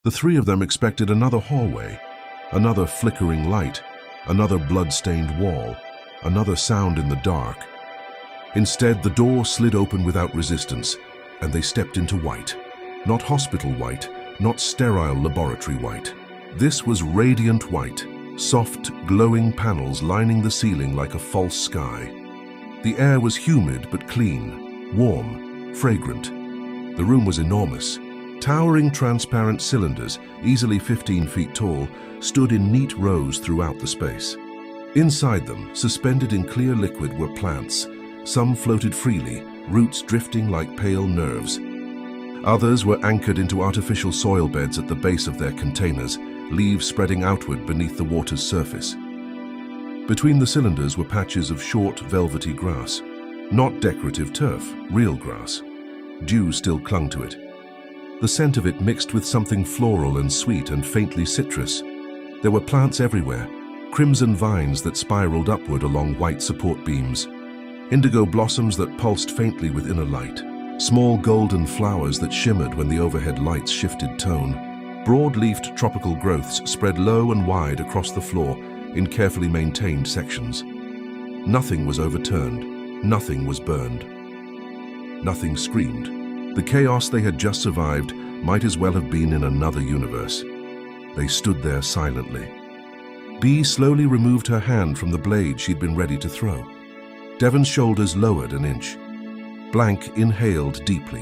The three of them expected another hallway, another flickering light, another blood-stained wall, another sound in the dark. Instead, the door slid open without resistance, and they stepped into white. Not hospital white, not sterile laboratory white. This was radiant white, soft, glowing panels lining the ceiling like a false sky. The air was humid but clean, warm, fragrant. The room was enormous. Towering transparent cylinders, easily 15 feet tall, stood in neat rows throughout the space. Inside them, suspended in clear liquid, were plants. Some floated freely, roots drifting like pale nerves. Others were anchored into artificial soil beds at the base of their containers, leaves spreading outward beneath the water's surface. Between the cylinders were patches of short, velvety grass. Not decorative turf, real grass. Dew still clung to it. The scent of it mixed with something floral and sweet and faintly citrus. There were plants everywhere, crimson vines that spiraled upward along white support beams, indigo blossoms that pulsed faintly with inner light, small golden flowers that shimmered when the overhead lights shifted tone. Broad-leafed tropical growths spread low and wide across the floor in carefully maintained sections. Nothing was overturned, nothing was burned. Nothing screamed. The chaos they had just survived might as well have been in another universe. They stood there silently. Bee slowly removed her hand from the blade she'd been ready to throw. Devon's shoulders lowered an inch. Blank inhaled deeply,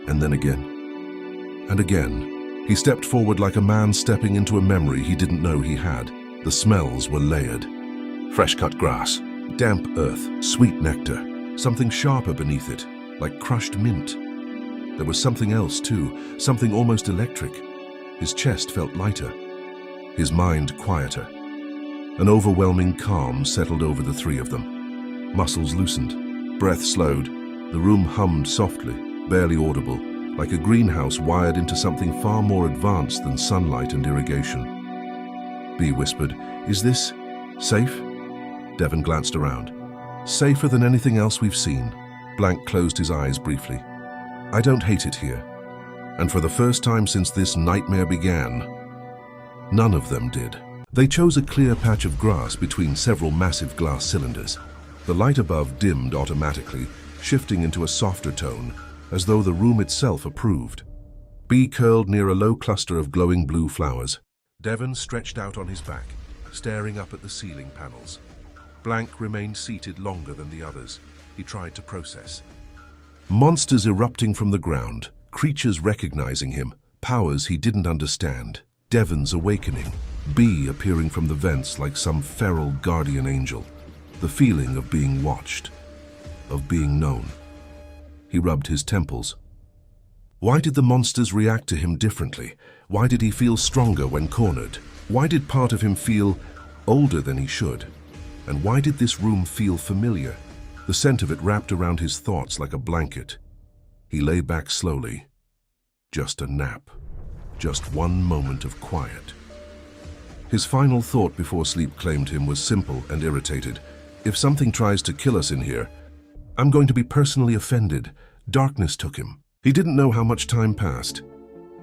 and then again, and again. He stepped forward like a man stepping into a memory he didn't know he had. The smells were layered. Fresh-cut grass, damp earth, sweet nectar, something sharper beneath it, like crushed mint. There was something else too, something almost electric. His chest felt lighter, his mind quieter. An overwhelming calm settled over the three of them. Muscles loosened, breath slowed. The room hummed softly, barely audible, like a greenhouse wired into something far more advanced than sunlight and irrigation. Bee whispered, "Is this safe?" Devon glanced around. "Safer than anything else we've seen." Blank closed his eyes briefly. "I don't hate it here." And for the first time since this nightmare began, none of them did. They chose a clear patch of grass between several massive glass cylinders. The light above dimmed automatically, shifting into a softer tone, as though the room itself approved. Bee curled near a low cluster of glowing blue flowers. Devon stretched out on his back, staring up at the ceiling panels. Blank remained seated longer than the others. He tried to process. Monsters erupting from the ground, creatures recognizing him, powers he didn't understand. Devon's awakening, Bee appearing from the vents like some feral guardian angel. The feeling of being watched, of being known. He rubbed his temples. Why did the monsters react to him differently? Why did he feel stronger when cornered? Why did part of him feel older than he should? And why did this room feel familiar? The scent of it wrapped around his thoughts like a blanket. He lay back slowly. Just a nap. Just one moment of quiet. His final thought before sleep claimed him was simple and irritated. If something tries to kill us in here, I'm going to be personally offended. Darkness took him. He didn't know how much time passed.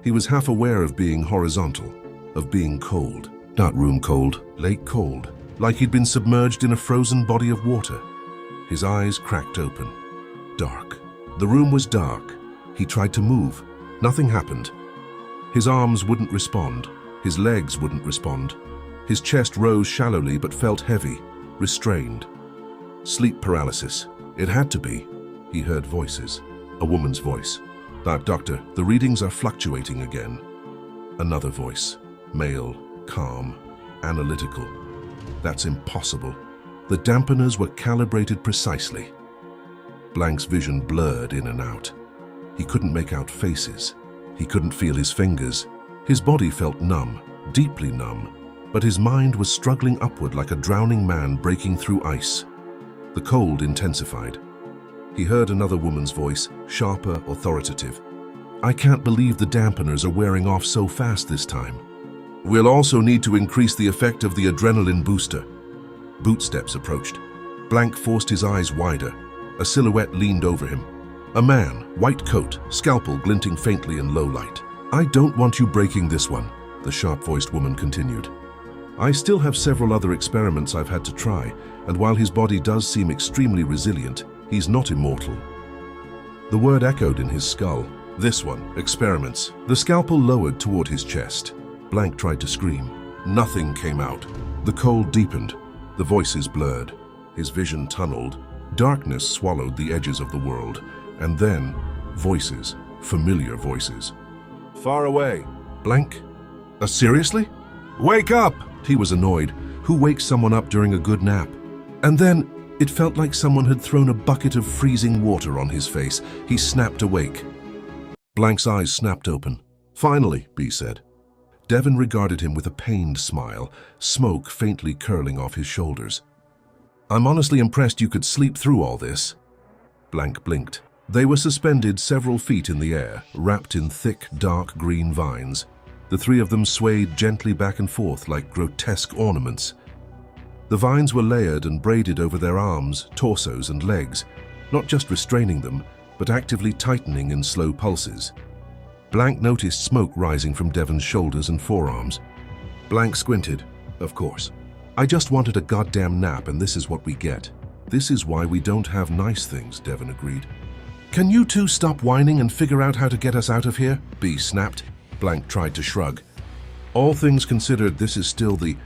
He was half aware of being horizontal, of being cold. Not room cold, lake cold. Like he'd been submerged in a frozen body of water. His eyes cracked open. Dark. The room was dark. He tried to move. Nothing happened. His arms wouldn't respond. His legs wouldn't respond. His chest rose shallowly but felt heavy, restrained. Sleep paralysis. It had to be. He heard voices. A woman's voice. Doctor, the readings are fluctuating again." Another voice. Male, calm, analytical. "That's impossible." The dampeners were calibrated precisely. Blank's vision blurred in and out. He couldn't make out faces. He couldn't feel his fingers. His body felt numb, deeply numb, but his mind was struggling upward like a drowning man breaking through ice. The cold intensified. He heard another woman's voice, sharper, authoritative. "I can't believe the dampeners are wearing off so fast this time. We'll also need to increase the effect of the adrenaline booster." Bootsteps approached. Blank forced his eyes wider. A silhouette leaned over him. A man, white coat, scalpel glinting faintly in low light. I don't want you breaking this one, the sharp-voiced woman continued. I still have several other experiments I've had to try, and while his body does seem extremely resilient, he's not immortal. The word echoed in his skull. This one, experiments. The scalpel lowered toward his chest. Blank tried to scream. Nothing came out. The cold deepened. The voices blurred. His vision tunneled. Darkness swallowed the edges of the world. And then, voices. Familiar voices. Far away. Blank? Seriously? Wake up! He was annoyed. Who wakes someone up during a good nap? And then, it felt like someone had thrown a bucket of freezing water on his face. He snapped awake. Blank's eyes snapped open. Finally, B said. Devon regarded him with a pained smile, smoke faintly curling off his shoulders. I'm honestly impressed you could sleep through all this. Blank blinked. They were suspended several feet in the air, wrapped in thick, dark green vines. The three of them swayed gently back and forth like grotesque ornaments. The vines were layered and braided over their arms, torsos, and legs, not just restraining them, but actively tightening in slow pulses. Blank noticed smoke rising from Devon's shoulders and forearms. Blank squinted. Of course. I just wanted a goddamn nap, and this is what we get. This is why we don't have nice things, Devon agreed. Can you two stop whining and figure out how to get us out of here? B snapped. Blank tried to shrug. All things considered, this is still the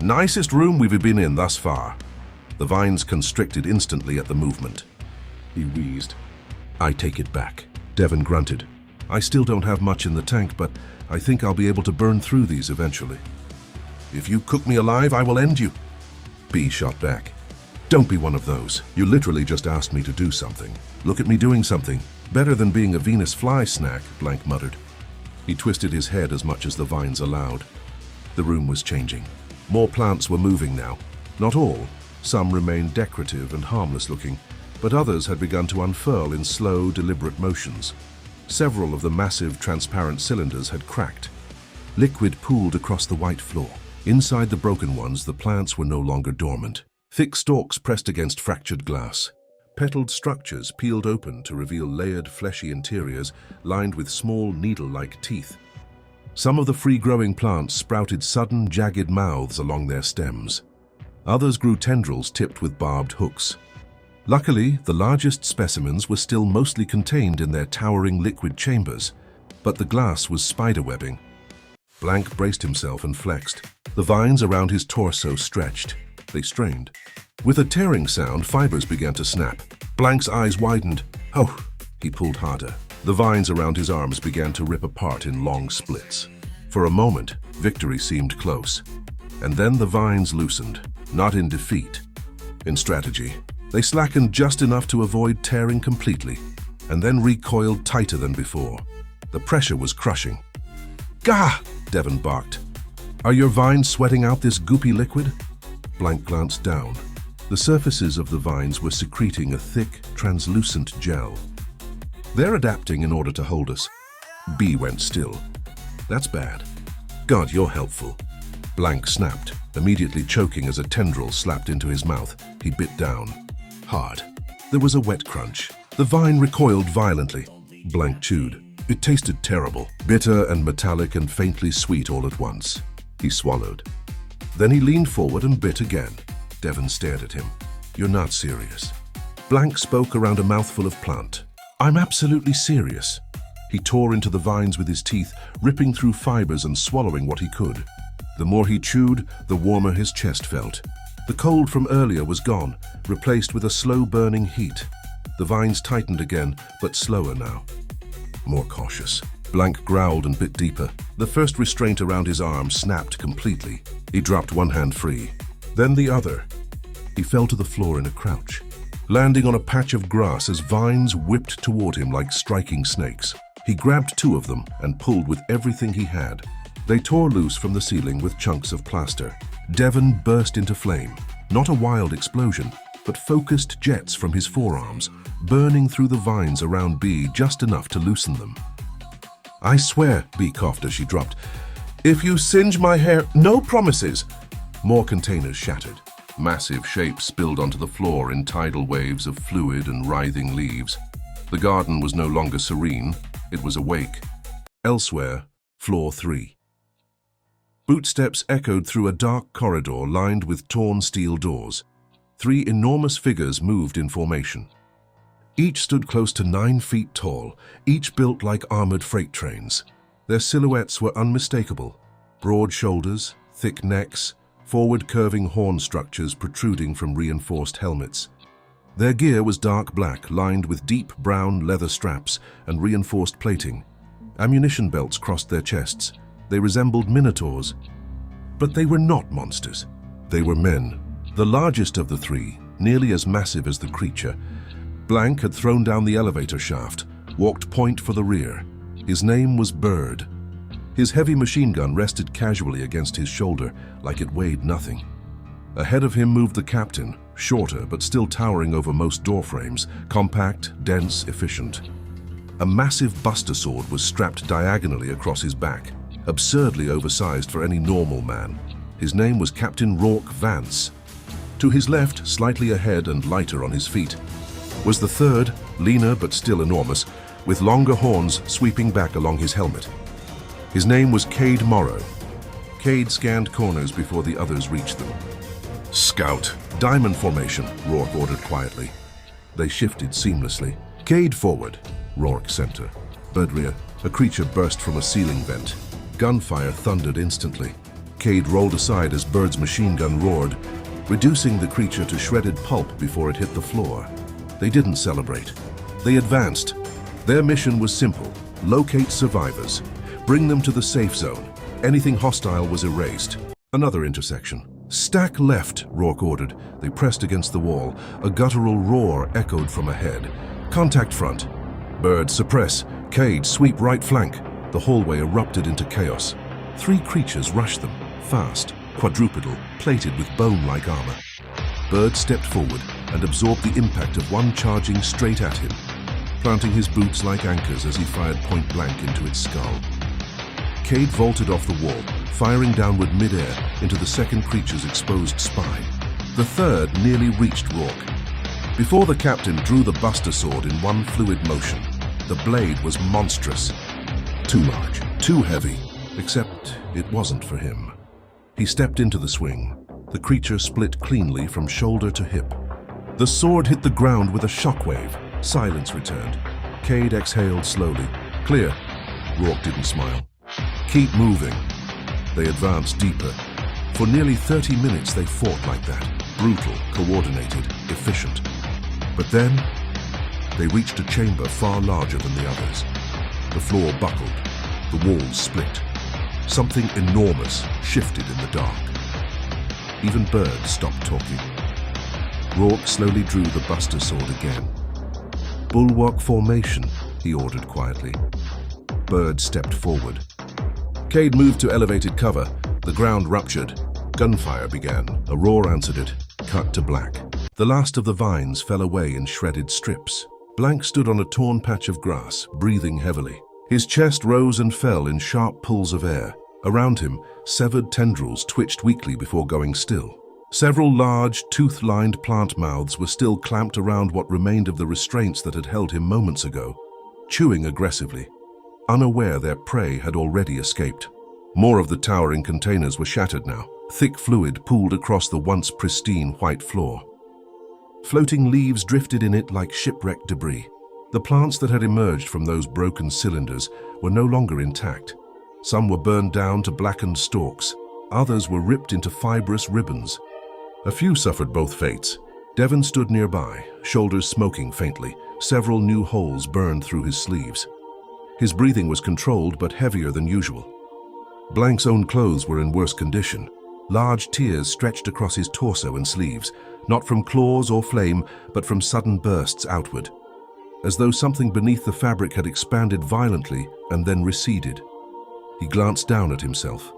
nicest room we've been in thus far. The vines constricted instantly at the movement. He wheezed. I take it back. Devon grunted. I still don't have much in the tank, but I think I'll be able to burn through these eventually. If you cook me alive, I will end you. B shot back. Don't be one of those. You literally just asked me to do something. Look at me doing something. Better than being a Venus fly snack, Blank muttered. He twisted his head as much as the vines allowed. The room was changing. More plants were moving now. Not all. Some remained decorative and harmless looking, but others had begun to unfurl in slow, deliberate motions. Several of the massive, transparent cylinders had cracked. Liquid pooled across the white floor. Inside the broken ones, the plants were no longer dormant. Thick stalks pressed against fractured glass. Petaled structures peeled open to reveal layered, fleshy interiors lined with small, needle-like teeth. Some of the free-growing plants sprouted sudden, jagged mouths along their stems. Others grew tendrils tipped with barbed hooks. Luckily, the largest specimens were still mostly contained in their towering liquid chambers, but the glass was spiderwebbing. Blank braced himself and flexed. The vines around his torso stretched. They strained. With a tearing sound, fibers began to snap. Blank's eyes widened. Oh, he pulled harder. The vines around his arms began to rip apart in long splits. For a moment, victory seemed close. And then the vines loosened, not in defeat, in strategy. They slackened just enough to avoid tearing completely, and then recoiled tighter than before. The pressure was crushing. Gah! Devon barked. Are your vines sweating out this goopy liquid? Blank glanced down. The surfaces of the vines were secreting a thick, translucent gel. They're adapting in order to hold us. B went still. That's bad. God, you're helpful. Blank snapped, immediately choking as a tendril slapped into his mouth. He bit down. Hard. There was a wet crunch. The vine recoiled violently. Blank chewed. It tasted terrible, bitter and metallic and faintly sweet all at once. He swallowed. Then he leaned forward and bit again. Devon stared at him. You're not serious. Blank spoke around a mouthful of plant. I'm absolutely serious. He tore into the vines with his teeth, ripping through fibers and swallowing what he could. The more he chewed, the warmer his chest felt. The cold from earlier was gone, replaced with a slow-burning heat. The vines tightened again, but slower now. More cautious. Blank growled and bit deeper. The first restraint around his arm snapped completely. He dropped one hand free, then the other. He fell to the floor in a crouch, landing on a patch of grass as vines whipped toward him like striking snakes. He grabbed two of them and pulled with everything he had. They tore loose from the ceiling with chunks of plaster. Devon burst into flame. Not a wild explosion, but focused jets from his forearms, burning through the vines around B just enough to loosen them. I swear, B coughed as she dropped. If you singe my hair, no promises. More containers shattered. Massive shapes spilled onto the floor in tidal waves of fluid and writhing leaves. The garden was no longer serene, it was awake. Elsewhere, Floor 3. Bootsteps echoed through a dark corridor lined with torn steel doors. 3 enormous figures moved in formation. Each stood close to 9 feet tall, each built like armored freight trains. Their silhouettes were unmistakable. Broad shoulders, thick necks, forward curving horn structures protruding from reinforced helmets. Their gear was dark black, lined with deep brown leather straps and reinforced plating. Ammunition belts crossed their chests. They resembled minotaurs. But they were not monsters. They were men. The largest of the 3, nearly as massive as the creature. Blank had thrown down the elevator shaft, walked point for the rear. His name was Bird. His heavy machine gun rested casually against his shoulder, like it weighed nothing. Ahead of him moved the captain, shorter but still towering over most doorframes, compact, dense, efficient. A massive buster sword was strapped diagonally across his back, absurdly oversized for any normal man. His name was Captain Rourke Vance. To his left, slightly ahead and lighter on his feet, was the third, leaner but still enormous, with longer horns sweeping back along his helmet. His name was Cade Morrow. Cade scanned corners before the others reached them. "Scout, diamond formation," Rourke ordered quietly. They shifted seamlessly. "Cade forward," Rourke center. Bird rear. A creature burst from a ceiling vent. Gunfire thundered instantly. Cade rolled aside as Bird's machine gun roared, reducing the creature to shredded pulp before it hit the floor. They didn't celebrate. They advanced. Their mission was simple: locate survivors. Bring them to the safe zone. Anything hostile was erased. Another intersection. "Stack left," Rourke ordered. They pressed against the wall. A guttural roar echoed from ahead. "Contact front." Bird, suppress. Cade, sweep right flank. The hallway erupted into chaos. 3 creatures rushed them, fast, quadrupedal, plated with bone-like armor. Bird stepped forward and absorbed the impact of one charging straight at him, planting his boots like anchors as he fired point blank into its skull. Cade vaulted off the wall, firing downward mid-air into the second creature's exposed spine. The third nearly reached Rourke. Before the captain drew the buster sword in one fluid motion, the blade was monstrous. Too large, too heavy, except it wasn't for him. He stepped into the swing. The creature split cleanly from shoulder to hip. The sword hit the ground with a shockwave. Silence returned. Cade exhaled slowly. "Clear." Rourke didn't smile. "Keep moving." They advanced deeper. For nearly 30 minutes they fought like that. Brutal, coordinated, efficient. But then, they reached a chamber far larger than the others. The floor buckled. The walls split. Something enormous shifted in the dark. Even Bird stopped talking. Rourke slowly drew the buster sword again. "Bulwark formation," he ordered quietly. Bird stepped forward. Cade moved to elevated cover. The ground ruptured. Gunfire began. A roar answered it. Cut to black. The last of the vines fell away in shredded strips. Blank stood on a torn patch of grass, breathing heavily. His chest rose and fell in sharp pulls of air. Around him, severed tendrils twitched weakly before going still. Several large, tooth-lined plant mouths were still clamped around what remained of the restraints that had held him moments ago, chewing aggressively, unaware their prey had already escaped. More of the towering containers were shattered now. Thick fluid pooled across the once pristine white floor. Floating leaves drifted in it like shipwrecked debris. The plants that had emerged from those broken cylinders were no longer intact. Some were burned down to blackened stalks. Others were ripped into fibrous ribbons. A few suffered both fates. Devon stood nearby, shoulders smoking faintly. Several new holes burned through his sleeves. His breathing was controlled but heavier than usual. Blank's own clothes were in worse condition. Large tears stretched across his torso and sleeves, not from claws or flame, but from sudden bursts outward, as though something beneath the fabric had expanded violently and then receded. He glanced down at himself.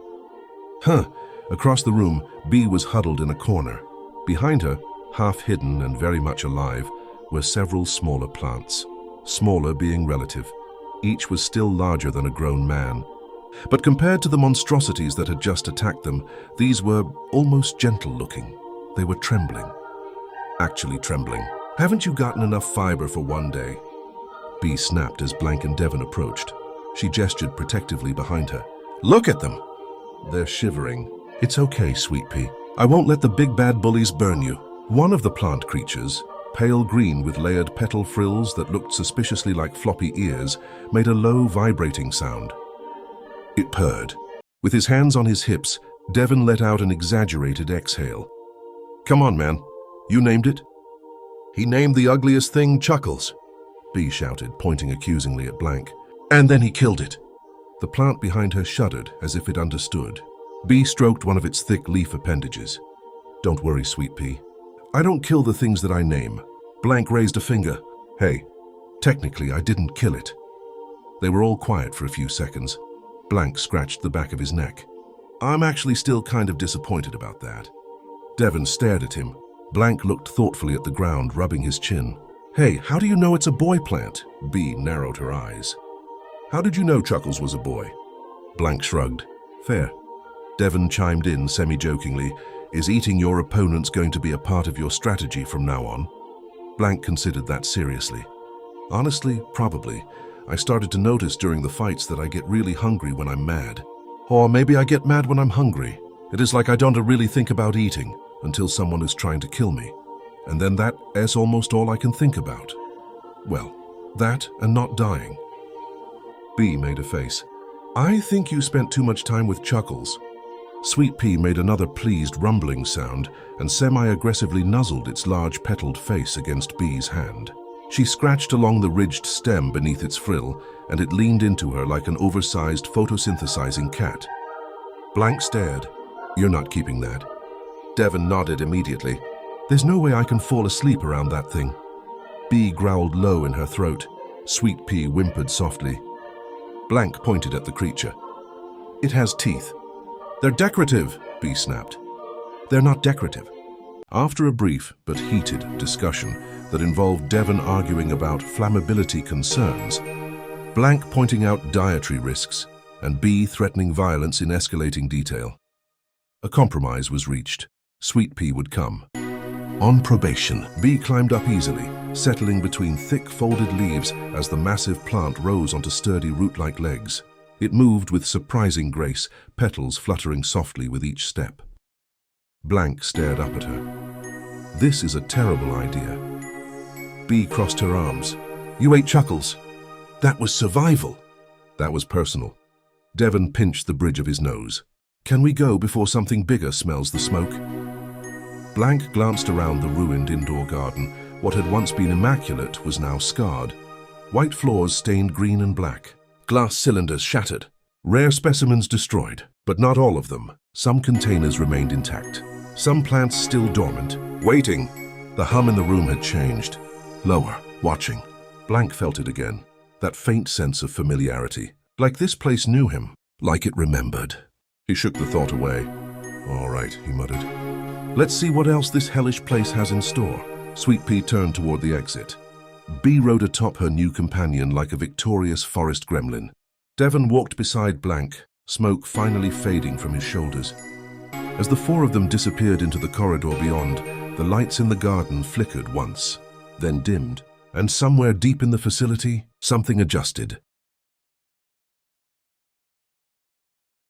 Across the room, Bee was huddled in a corner. Behind her, half hidden and very much alive, were several smaller plants, smaller being relative. Each was still larger than a grown man. But compared to the monstrosities that had just attacked them, these were almost gentle-looking. They were trembling. Actually trembling. "Haven't you gotten enough fiber for one day?" Bee snapped as Blank and Devon approached. She gestured protectively behind her. Look at them. They're shivering. It's okay, Sweet Pea. I won't let the big bad bullies burn you. One of the plant creatures, pale green with layered petal frills that looked suspiciously like floppy ears, made a low, vibrating sound. It purred. With his hands on his hips, Devon let out an exaggerated exhale. Come on, man. You named it? He named the ugliest thing Chuckles, Bee shouted, pointing accusingly at Blank. And then he killed it. The plant behind her shuddered as if it understood. Bee stroked one of its thick leaf appendages. Don't worry, Sweet Pea. I don't kill the things that I name. Blank raised a finger. Hey, technically I didn't kill it. They were all quiet for a few seconds. Blank scratched the back of his neck. I'm actually still kind of disappointed about that. Devon stared at him. Blank looked thoughtfully at the ground, rubbing his chin. Hey, how do you know it's a boy plant? Bee narrowed her eyes. How did you know Chuckles was a boy? Blank shrugged. Fair. Devon chimed in semi-jokingly. Is eating your opponents going to be a part of your strategy from now on? Blank considered that seriously. Honestly, probably. I started to notice during the fights that I get really hungry when I'm mad. Or maybe I get mad when I'm hungry. It is like I don't really think about eating until someone is trying to kill me. And then that is almost all I can think about. Well, that and not dying. Bee made a face. I think you spent too much time with Chuckles. Sweet Pea made another pleased rumbling sound and semi-aggressively nuzzled its large petaled face against Bee's hand. She scratched along the ridged stem beneath its frill, and it leaned into her like an oversized photosynthesizing cat. Blank stared. You're not keeping that. Devon nodded immediately. There's no way I can fall asleep around that thing. Bee growled low in her throat. Sweet Pea whimpered softly. Blank pointed at the creature. It has teeth. They're decorative, Bee snapped. They're not decorative. After a brief but heated discussion that involved Devon arguing about flammability concerns, Blank pointing out dietary risks, and Bee threatening violence in escalating detail, a compromise was reached. Sweet Pea would come. On probation, Bee climbed up easily, settling between thick folded leaves as the massive plant rose onto sturdy root-like legs. It moved with surprising grace, petals fluttering softly with each step. Blank stared up at her. This is a terrible idea. Bee crossed her arms. You ate Chuckles. That was survival. That was personal. Devon pinched the bridge of his nose. Can we go before something bigger smells the smoke? Blank glanced around the ruined indoor garden. What had once been immaculate was now scarred. White floors stained green and black. Glass cylinders shattered. Rare specimens destroyed, but not all of them. Some containers remained intact. Some plants still dormant, waiting. The hum in the room had changed. Lower, watching. Blank felt it again. That faint sense of familiarity. Like this place knew him. Like it remembered. He shook the thought away. All right, he muttered. Let's see what else this hellish place has in store. Sweet Pea turned toward the exit. Bee rode atop her new companion like a victorious forest gremlin. Devon walked beside Blank, smoke finally fading from his shoulders. As the four of them disappeared into the corridor beyond, the lights in the garden flickered once, then dimmed, and somewhere deep in the facility, something adjusted.